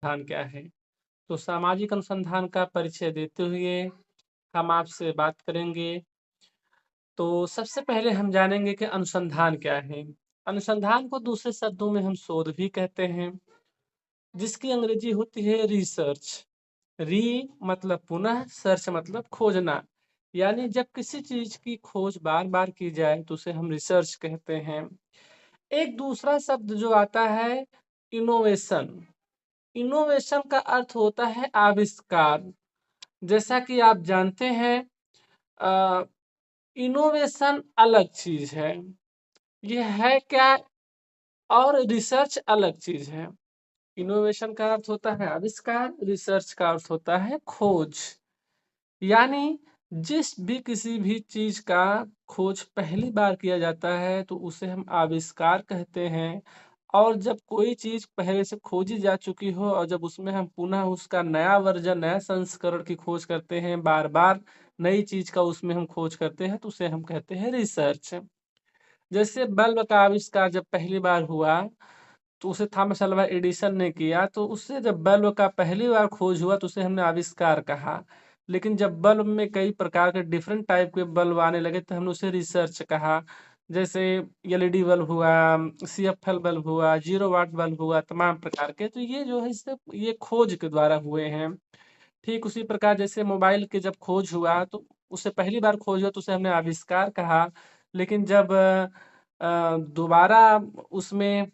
अनुसंधान क्या है? तो सामाजिक अनुसंधान का परिचय देते हुए हम आपसे बात करेंगे। तो सबसे पहले हम जानेंगे कि अनुसंधान क्या है? अनुसंधान को दूसरे शब्दों में हम शोध भी कहते हैं, जिसकी अंग्रेजी होती है रिसर्च। री मतलब पुनः, सर्च मतलब खोजना। यानी जब किसी चीज की खोज बार-बार की जाए तो उसे हम रिसर्च कहते हैं। एक दूसरा शब्द जो आता है इनोवेशन। इनोवेशन का अर्थ होता है आविष्कार। जैसा कि आप जानते हैं अ, इनोवेशन अलग चीज है। ये है क्या और रिसर्च अलग चीज है। इनोवेशन का अर्थ होता है आविष्कार, रिसर्च का अर्थ होता है खोज। यानी जिस भी किसी भी चीज का खोज पहली बार किया जाता है तो उसे हम आविष्कार कहते हैं। और जब कोई चीज पहले से खोजी जा चुकी हो और जब उसमें हम पुनः उसका नया वर्जन, नया संस्करण की खोज करते हैं, बार बार नई चीज का उसमें हम खोज करते हैं, तो उसे हम कहते हैं रिसर्च। जैसे बल्ब का आविष्कार जब पहली बार हुआ तो उसे थॉमस अल्वा एडिसन ने किया, तो उससे जब बल्ब का पहली बार खोज हुआ तो उसे हमने आविष्कार कहा। लेकिन जब बल्ब में कई प्रकार के डिफरेंट टाइप के बल्ब आने लगे तो हमने उसे रिसर्च कहा। जैसे एलईडी बल्ब हुआ, सीएफएल बल्ब हुआ, 0 वाट बल्ब हुआ, तमाम प्रकार के। तो ये जो है इससे ये खोज के द्वारा हुए हैं। ठीक उसी प्रकार जैसे मोबाइल के जब खोज हुआ तो उससे पहली बार खोज हुआ तो उसे हमने आविष्कार कहा। लेकिन जब दोबारा उसमें